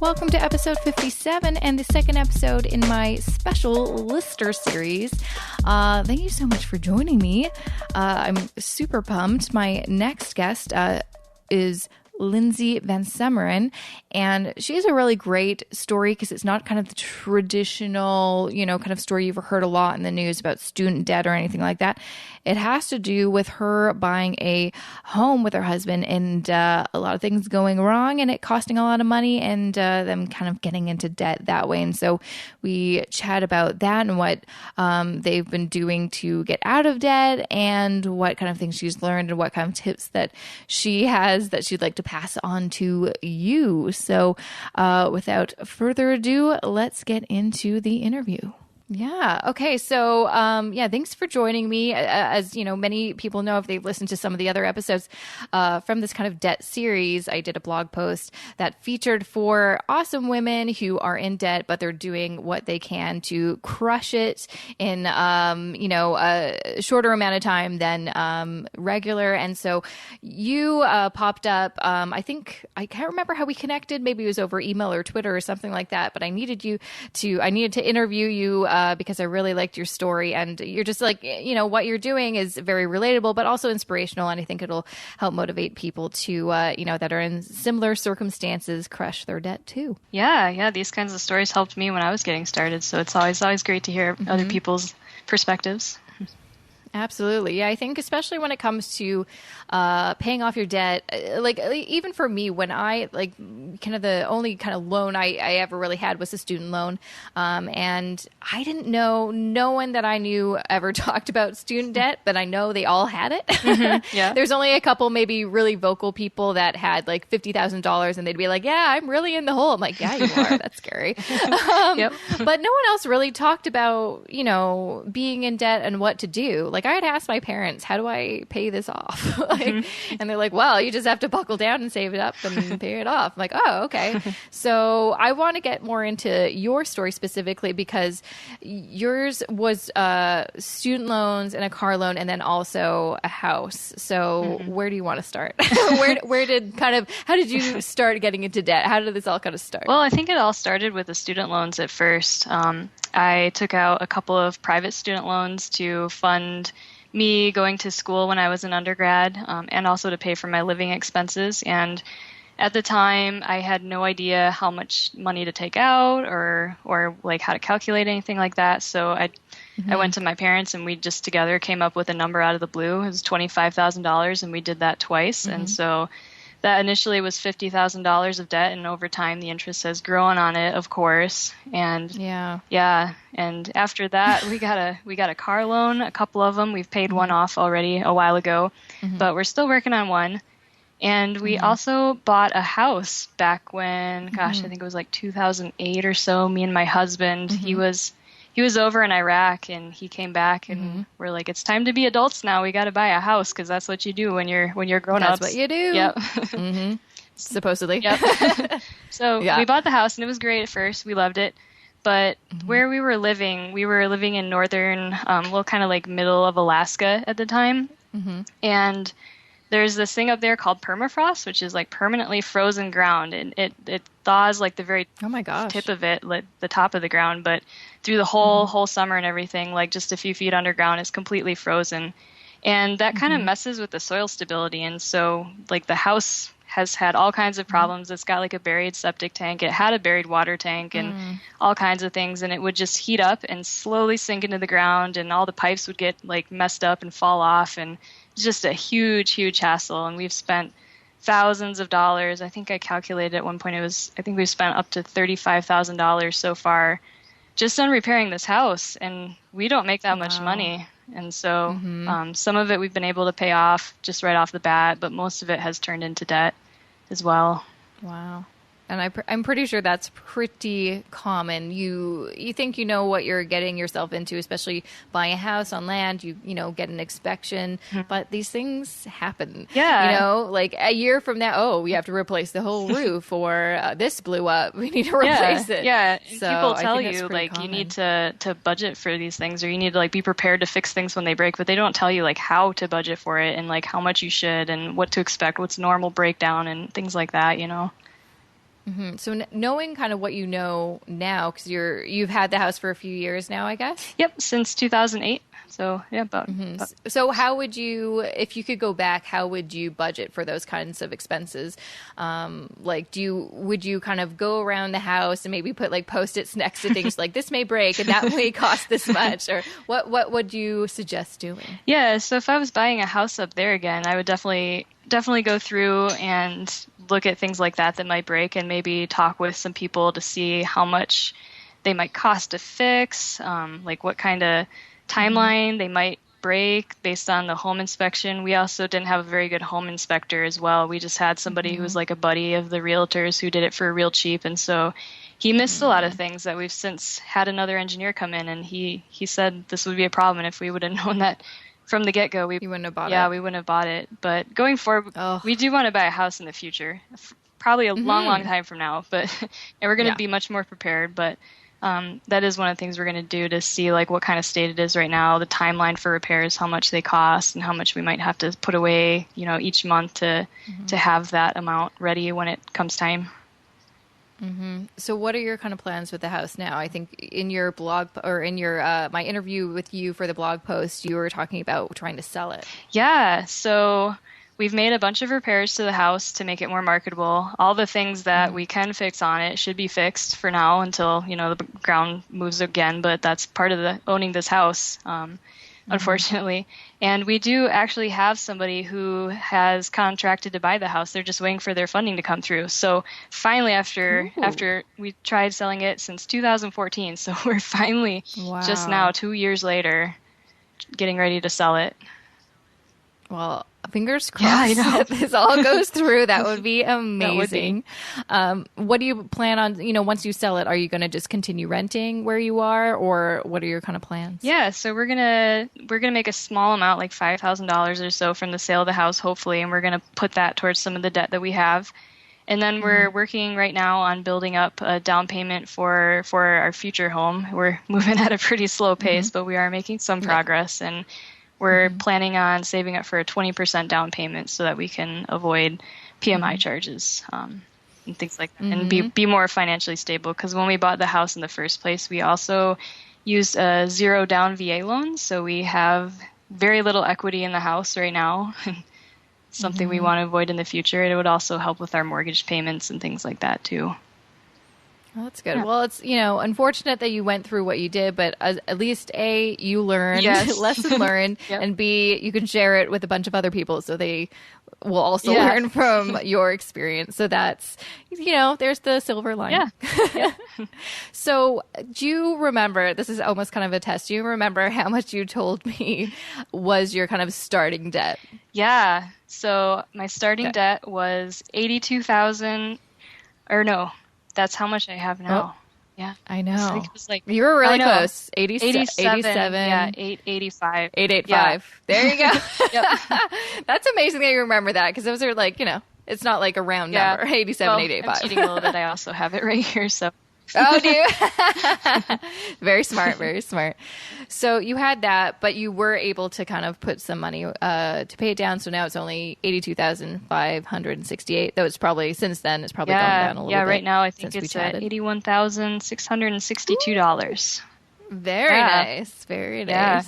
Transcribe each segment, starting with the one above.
welcome to episode 57 and the second episode in my special Lister series. Thank you so much for joining me. I'm super pumped. My next guest is Lindsay VanSomeren, and she has a really great story because it's not kind of the traditional, kind of story you've heard a lot in the news about student debt or anything like that. It has to do with her buying a home with her husband and a lot of things going wrong and it costing a lot of money and them kind of getting into debt that way. And so we chat about that and what they've been doing to get out of debt and what kind of things she's learned and what kind of tips that she has that she'd like to pass on to you. So without further ado, let's get into the interview. Yeah. Okay. So, thanks for joining me. As you know, many people know if they've listened to some of the other episodes from this kind of debt series, I did a blog post that featured 4 awesome women who are in debt, but they're doing what they can to crush it in, a shorter amount of time than regular. And so you popped up. I can't remember how we connected. Maybe it was over email or Twitter or something like that. But I needed to interview you. Because I really liked your story, and you're just like, what you're doing is very relatable, but also inspirational. And I think it'll help motivate people to, that are in similar circumstances, crush their debt too. Yeah. These kinds of stories helped me when I was getting started. So it's always great to hear other people's perspectives. Absolutely. Yeah, I think especially when it comes to paying off your debt, like even for me, when I kind of the only kind of loan I ever really had was a student loan. And I didn't know, no one that I knew ever talked about student debt, but I know they all had it. Mm-hmm. Yeah. There's only a couple maybe really vocal people that had like $50,000 and they'd be like, yeah, I'm really in the hole. I'm like, yeah, you are. That's scary. Yep. But no one else really talked about, being in debt and what to do. Like I had asked my parents, how do I pay this off? And they're like, well, you just have to buckle down and save it up and pay it off. I'm like, oh, okay. So I want to get more into your story specifically because yours was student loans and a car loan and then also a house. So where do you want to start? How did you start getting into debt? How did this all kind of start? Well, I think it all started with the student loans at first. I took out a couple of private student loans to fund me going to school when I was an undergrad, and also to pay for my living expenses. And at the time, I had no idea how much money to take out or like how to calculate anything like that. So I went to my parents and we just together came up with a number out of the blue. It was $25,000 and we did that twice. And so that initially was $50,000 of debt, and over time the interest has grown on it, of course. And and after that we got a car loan, a couple of them. We've paid one off already a while ago, but we're still working on one. And we also bought a house back when, I think it was like 2008 or so. Me and my husband, he was over in Iraq and he came back and we're like, it's time to be adults now. We got to buy a house because that's what you do when you're grown ups. That's what you do. Yep. Supposedly. Yep. So we bought the house and it was great at first. We loved it. But where we were living in northern, kind of like middle of Alaska at the time. And there's this thing up there called permafrost, which is like permanently frozen ground, and it thaws like the very tip of it, like the top of the ground, but through the whole summer and everything, like just a few feet underground, it's completely frozen, and that kind of messes with the soil stability. And so, like the house has had all kinds of problems. It's got like a buried septic tank. It had a buried water tank and all kinds of things, and it would just heat up and slowly sink into the ground, and all the pipes would get like messed up and fall off, and just a huge hassle. And we've spent thousands of dollars. I think I calculated at one point I think we've spent up to $35,000 so far just on repairing this house, and we don't make that much money. And so some of it we've been able to pay off just right off the bat, but most of it has turned into debt as well. Wow. And I'm pretty sure that's pretty common. You think you know what you're getting yourself into, especially buying a house on land. You get an inspection, but these things happen. Yeah. Like a year from now, we have to replace the whole roof, or this blew up. We need to replace it. Yeah. So people tell you like common. You need to budget for these things, or you need to like be prepared to fix things when they break, but they don't tell you like how to budget for it and like how much you should and what to expect, what's normal breakdown and things like that. So knowing kind of what you know now, because you've had the house for a few years now, I guess? Yep, since 2008. So yeah, about. So how would you, if you could go back, how would you budget for those kinds of expenses? Like, would you kind of go around the house and maybe put like Post-its next to things like this may break and that may cost this much, or what would you suggest doing? Yeah, so if I was buying a house up there again, I would definitely go through and look at things like that might break, and maybe talk with some people to see how much they might cost to fix, like what kind of timeline they might break based on the home inspection. We also didn't have a very good home inspector as well. We just had somebody who was like a buddy of the realtors who did it for real cheap, and so he missed a lot of things that we've since had another engineer come in, and he said this would be a problem, and if we would have known that from the get-go, we wouldn't have bought it. Yeah, we wouldn't have bought it. But going forward, we do want to buy a house in the future, probably a long time from now, but and we're going to be much more prepared, but that is one of the things we're going to do to see like what kind of state it is right now, the timeline for repairs, how much they cost, and how much we might have to put away, each month to have that amount ready when it comes time. So what are your kind of plans with the house now? I think in your blog or in your my interview with you for the blog post, you were talking about trying to sell it. Yeah. So we've made a bunch of repairs to the house to make it more marketable. All the things that we can fix on it should be fixed for now until, the ground moves again. But that's part of the owning this house, unfortunately. And we do actually have somebody who has contracted to buy the house. They're just waiting for their funding to come through. So finally, after we tried selling it since 2014, so we're finally just now, 2 years later, getting ready to sell it. Well, fingers crossed that this all goes through. That would be amazing. What do you plan on, once you sell it, are you going to just continue renting where you are, or what are your kind of plans? Yeah, so we're going to make a small amount, like $5,000 or so from the sale of the house, hopefully, and we're going to put that towards some of the debt that we have. And then we're working right now on building up a down payment for our future home. We're moving at a pretty slow pace, but we are making some progress, and we're planning on saving up for a 20% down payment so that we can avoid PMI charges and things like that, and be more financially stable. Because when we bought the house in the first place, we also used a zero down VA loan, so we have very little equity in the house right now. Something we want to avoid in the future. It would also help with our mortgage payments and things like that too. Well, that's good. Yeah. Well, it's, unfortunate that you went through what you did, but at least A, you learned, lesson learned, and B, you can share it with a bunch of other people so they will also learn from your experience. So that's, there's the silver line. Yeah. So do you remember, this is almost kind of a test, do you remember how much you told me was your kind of starting debt? Yeah. So my starting debt was $82,000, or no. That's how much I have now. Oh, yeah. I know. It was like, you were really close. 87. Yeah, 885. 885. Yeah. There you go. That's amazing that you remember that, because those are like, it's not like a round number. 87, 885. I'm cheating a little bit. I also have it right here, so. Oh, do you? Very smart, very smart. So you had that, but you were able to kind of put some money to pay it down. So now it's only $82,568. Though it's probably, since then, it's probably gone down a little bit. Yeah, right now I think it's at $81,662. Very nice. Very nice.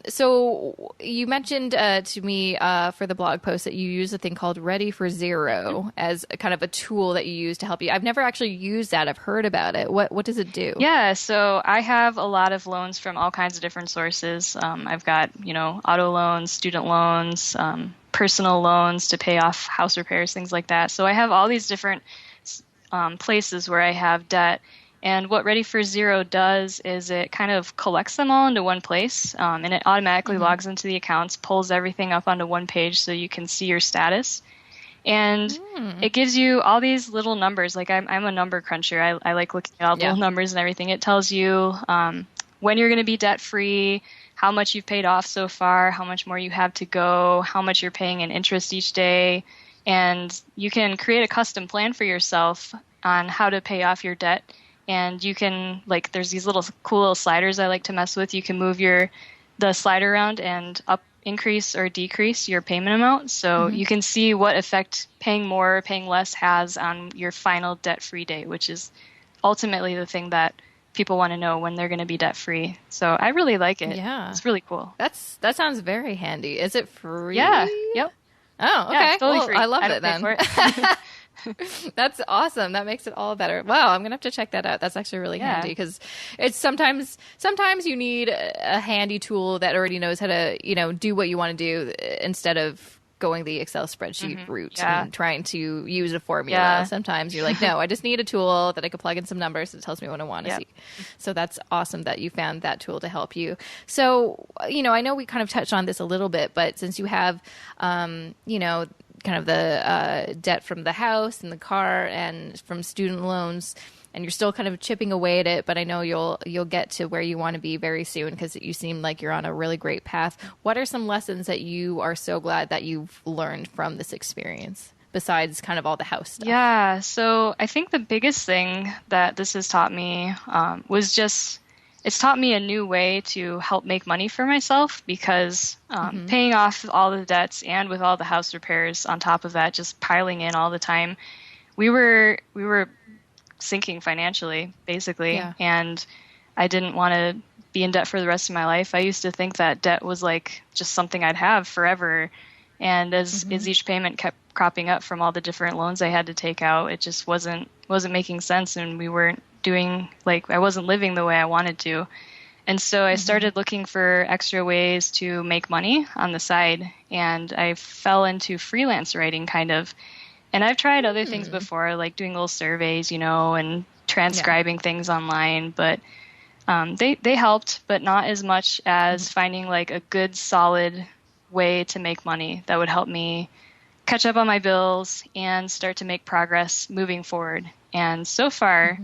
So you mentioned to me for the blog post that you use a thing called Ready for Zero as a kind of a tool that you use to help you. I've never actually used that. I've heard about it. What does it do? Yeah, so I have a lot of loans from all kinds of different sources. I've got, auto loans, student loans, personal loans to pay off house repairs, things like that. So I have all these different places where I have debt. And what Ready for Zero does is it kind of collects them all into one place, and it automatically logs into the accounts, pulls everything up onto one page so you can see your status. And it gives you all these little numbers. Like I'm a number cruncher. I like looking at all the little numbers and everything. It tells you when you're going to be debt-free, how much you've paid off so far, how much more you have to go, how much you're paying in interest each day. And you can create a custom plan for yourself on how to pay off your debt. And you can, there's these cool little sliders I like to mess with. You can move the slider around and increase or decrease your payment amount. So you can see what effect paying more or paying less has on your final debt-free date, which is ultimately the thing that people want to know when they're going to be debt-free. So I really like it. Yeah. It's really cool. That sounds very handy. Is it free? Yeah. Yep. Oh, okay. Yeah, it's totally free. I love it then. That's awesome. That makes it all better. Wow, I'm gonna have to check that out. That's actually really handy because it's sometimes you need a handy tool that already knows how to do what you want to do instead of going the Excel spreadsheet route and trying to use a formula. Yeah. Sometimes you're like, no, I just need a tool that I can plug in some numbers that tells me what I want to see. So that's awesome that you found that tool to help you. So, I know we kind of touched on this a little bit, but since you have, kind of the debt from the house and the car and from student loans, and you're still kind of chipping away at it, but I know you'll get to where you want to be very soon because you seem like you're on a really great path. What are some lessons that you are so glad that you've learned from this experience besides kind of all the house stuff? Yeah, so I think the biggest thing that this has taught me was just it's taught me a new way to help make money for myself because paying off all the debts and with all the house repairs on top of that, just piling in all the time, we were sinking financially, basically. Yeah. And I didn't want to be in debt for the rest of my life. I used to think that debt was like just something I'd have forever. And as each payment kept cropping up from all the different loans I had to take out, it just wasn't making sense. And we weren't I wasn't living the way I wanted to. And so I started looking for extra ways to make money on the side. And I fell into freelance writing kind of. And I've tried other things before, like doing little surveys, and transcribing things online. But they helped, but not as much as finding like a good, solid way to make money that would help me catch up on my bills and start to make progress moving forward. And so far,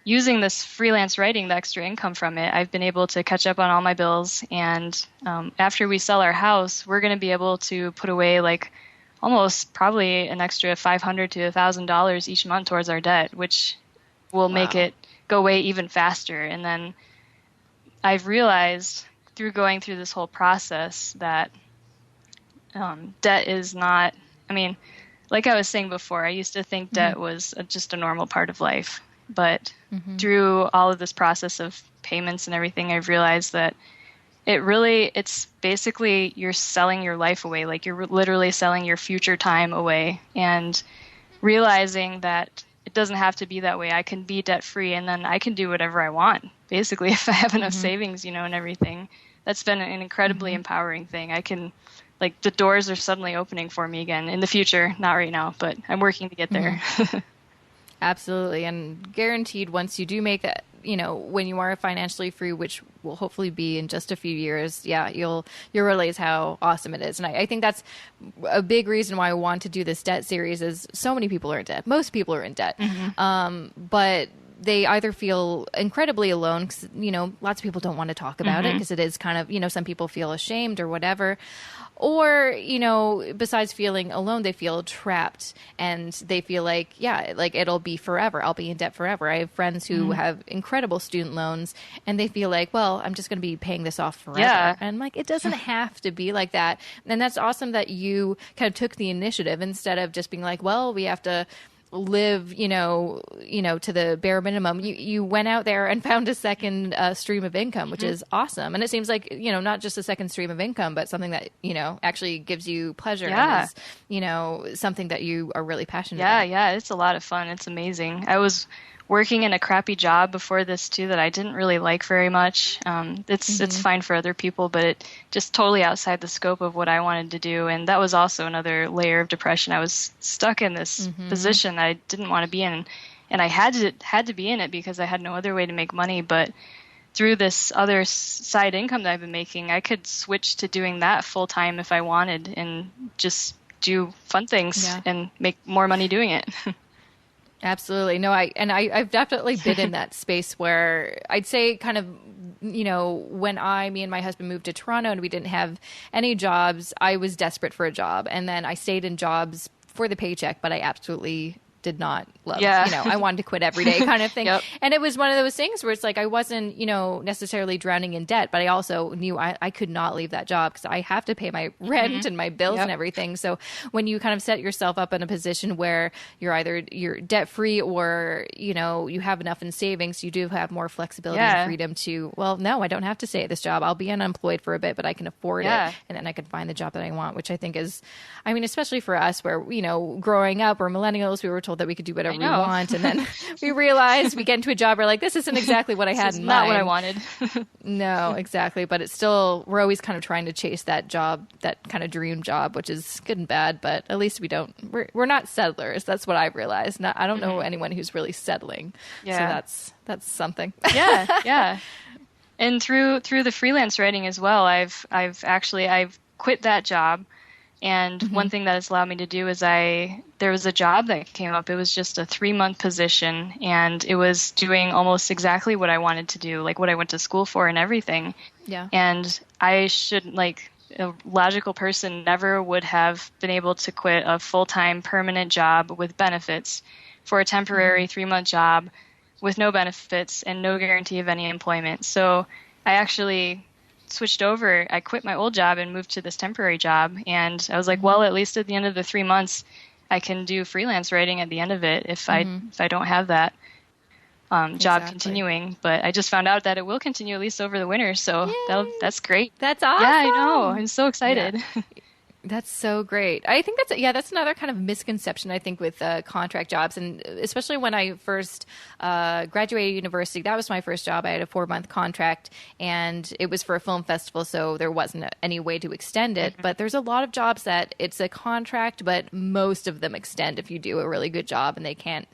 using this freelance writing, the extra income from it, I've been able to catch up on all my bills. And after we sell our house, we're going to be able to put away like almost probably an extra $500 to $1,000 each month towards our debt, which will make it go away even faster. And then I've realized through going through this whole process that debt is not, like I was saying before, I used to think debt was just a normal part of life. But through all of this process of payments and everything, I've realized that it's basically you're selling your life away. Like you're literally selling your future time away and realizing that it doesn't have to be that way. I can be debt free and then I can do whatever I want. Basically, if I have enough savings, and everything, that's been an incredibly empowering thing. I can, the doors are suddenly opening for me again in the future, not right now, but I'm working to get there. Absolutely. And guaranteed once you do make that, when you are financially free, which will hopefully be in just a few years, you'll realize how awesome it is. And I think that's a big reason why I want to do this debt series is so many people are in debt. Most people are in debt. But they either feel incredibly alone because, lots of people don't want to talk about it because it is kind of, some people feel ashamed or whatever. Or, besides feeling alone, they feel trapped and they feel like, it'll be forever. I'll be in debt forever. I have friends who have incredible student loans and they feel like, well, I'm just going to be paying this off forever. Yeah. And I'm like, it doesn't have to be like that. And that's awesome that you kind of took the initiative instead of just being like, well, we have to live, to the bare minimum. You went out there and found a second stream of income, which is awesome. And it seems like, not just a second stream of income, but something that, actually gives you pleasure and is, something that you are really passionate about. Yeah, it's a lot of fun. It's amazing. I was working in a crappy job before this too that I didn't really like very much. It's fine for other people, but it just totally outside the scope of what I wanted to do. And that was also another layer of depression. I was stuck in this position that I didn't want to be in, and I had to be in it because I had no other way to make money. But through this other side income that I've been making, I could switch to doing that full time if I wanted and just do fun things and make more money doing it. Absolutely. No, I've definitely been in that space where I'd say kind of, when me and my husband moved to Toronto and we didn't have any jobs, I was desperate for a job. And then I stayed in jobs for the paycheck, but I absolutely did not love. I wanted to quit every day kind of thing. Yep. And it was one of those things where it's like I wasn't, necessarily drowning in debt, but I also knew I could not leave that job because I have to pay my rent and my bills and everything. So when you kind of set yourself up in a position where you're debt free or, you have enough in savings, you do have more flexibility and freedom to, well, no, I don't have to stay at this job. I'll be unemployed for a bit, but I can afford it. And then I can find the job that I want, which I think is, especially for us where, growing up, we're millennials, we were told that we could do whatever we want. And then we realized we get into a job, we're like, this isn't exactly what I had in mind. Not what I wanted. No, exactly. But it's still, we're always kind of trying to chase that job, that kind of dream job, which is good and bad, but at least we're not settlers. That's what I've realized. I don't know anyone who's really settling. Yeah. So that's something. Yeah. And through the freelance writing as well, I've quit that job. And one thing that it's allowed me to do is there was a job that came up. It was just a 3-month position, and it was doing almost exactly what I wanted to do, like what I went to school for and everything. Yeah. And I should, a logical person never would have been able to quit a full-time permanent job with benefits for a temporary 3-month job with no benefits and no guarantee of any employment. So I actually switched over. I quit my old job and moved to this temporary job. And I was like, well, at least at the end of the 3 months, I can do freelance writing at the end of it if I don't have that job continuing. But I just found out that it will continue at least over the winter. So that's great. That's awesome. Yeah, I know. I'm so excited. Yeah. That's so great. I think that's another kind of misconception, I think, with contract jobs. And especially when I first graduated university, that was my first job. I had a 4-month contract and it was for a film festival. So there wasn't any way to extend it. But there's a lot of jobs that it's a contract, but most of them extend if you do a really good job and they can't,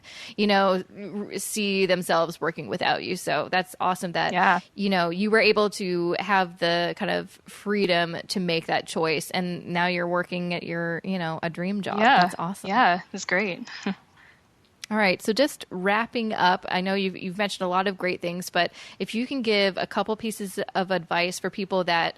see themselves working without you. So that's awesome that, you were able to have the kind of freedom to make that choice. And now you're working at your, a dream job. Yeah. That's awesome. Yeah, it's great. All right. So just wrapping up, I know you've mentioned a lot of great things, but if you can give a couple pieces of advice for people that,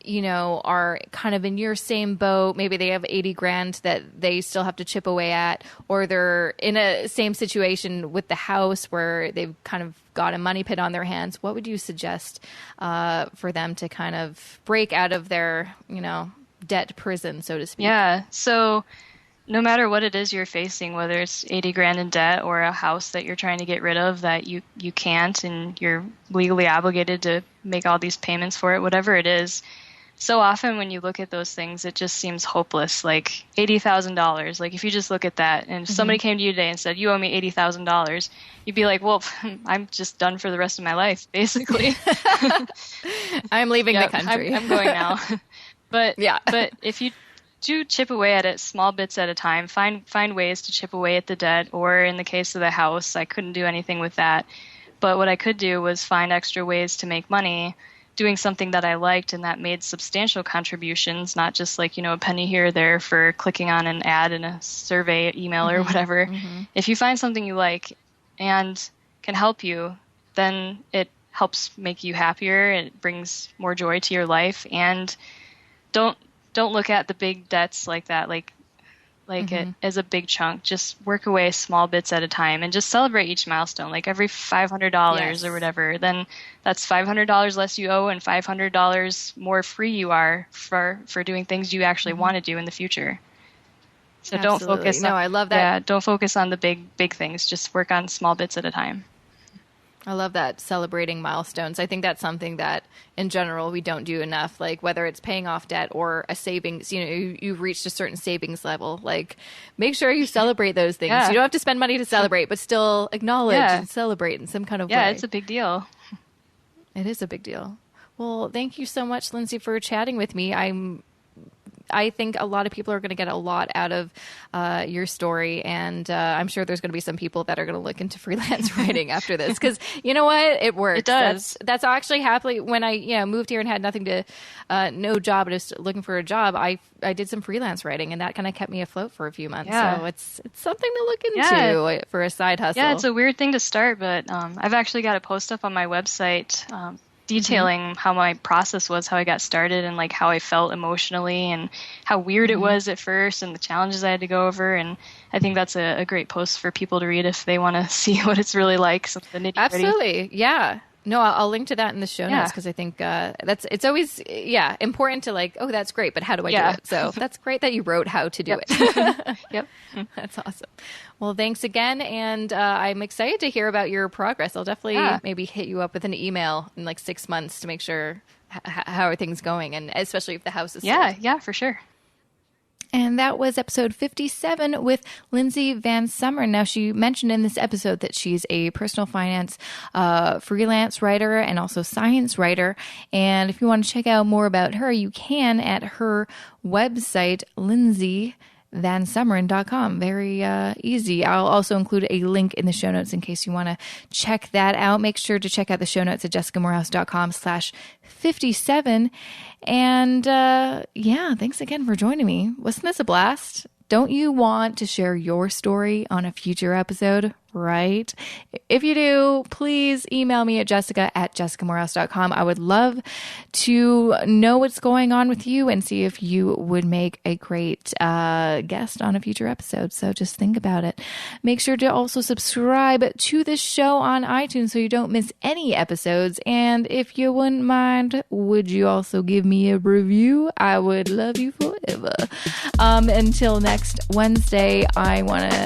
are kind of in your same boat, maybe they have 80 grand that they still have to chip away at, or they're in a same situation with the house where they've kind of got a money pit on their hands, what would you suggest for them to kind of break out of their, debt prison, so to speak? Yeah. So no matter what it is you're facing, whether it's 80 grand in debt or a house that you're trying to get rid of that you can't and you're legally obligated to make all these payments for it, whatever it is, so often when you look at those things, it just seems hopeless. Like $80,000. Like if you just look at that and if somebody came to you today and said, you owe me $80,000, you'd be like, well, I'm just done for the rest of my life, basically. I'm leaving the country. I'm going now. But if you do chip away at it small bits at a time, find ways to chip away at the debt. Or in the case of the house, I couldn't do anything with that. But what I could do was find extra ways to make money doing something that I liked and that made substantial contributions, not just like, a penny here or there for clicking on an ad in a survey email or whatever. If you find something you like and can help you, then it helps make you happier. It brings more joy to your life. And don't look at the big debts like that, like it as a big chunk. Just work away small bits at a time and just celebrate each milestone. Like every $500 or whatever, then that's $500 less you owe and $500 more free you are for doing things you actually want to do in the future. So don't focus on, I love that. Yeah, don't focus on the big things. Just work on small bits at a time. I love that, celebrating milestones. I think that's something that in general we don't do enough, like whether it's paying off debt or a savings, you've reached a certain savings level, like make sure you celebrate those things. You don't have to spend money to celebrate, but still acknowledge and celebrate in some kind of way. Yeah, it's a big deal. It is a big deal. Well, thank you so much, Lindsay, for chatting with me. I think a lot of people are going to get a lot out of your story, and I'm sure there's going to be some people that are going to look into freelance writing after this, because you know what, it works. It does. That's actually happily when I moved here and had nothing to no job, just looking for a job. I did some freelance writing, and that kind of kept me afloat for a few months. Yeah. So it's something to look into for a side hustle. Yeah, it's a weird thing to start, but I've actually got a post up on my website detailing how my process was, how I got started, and like how I felt emotionally, and how weird it was at first, and the challenges I had to go over. And I think that's a great post for people to read if they want to see what it's really like. So the nitty-gritty. Absolutely, yeah. No, I'll link to that in the show notes, because I think it's always important to like, oh, that's great, but how do I do it? So that's great that you wrote how to do it. Yep. That's awesome. Well, thanks again, and I'm excited to hear about your progress. I'll definitely maybe hit you up with an email in like 6 months to make sure how are things going, and especially if the house is sold. Yeah, for sure. And that was episode 57 with Lindsay VanSomeren. Now, she mentioned in this episode that she's a personal finance freelance writer and also science writer. And if you want to check out more about her, you can at her website, LindsayVanSomeren.com. Very easy. I'll also include a link in the show notes in case you want to check that out. Make sure to check out the show notes at jessicamorehouse.com/57. And thanks again for joining me. Wasn't this a blast? Don't you want to share your story on a future episode, right? If you do, please email me at jessica@jessicamorehouse.com. I would love to know what's going on with you and see if you would make a great guest on a future episode. So just think about it. Make sure to also subscribe to this show on iTunes so you don't miss any episodes. And if you wouldn't mind, would you also give me a review? I would love you forever. Until next Wednesday, I want to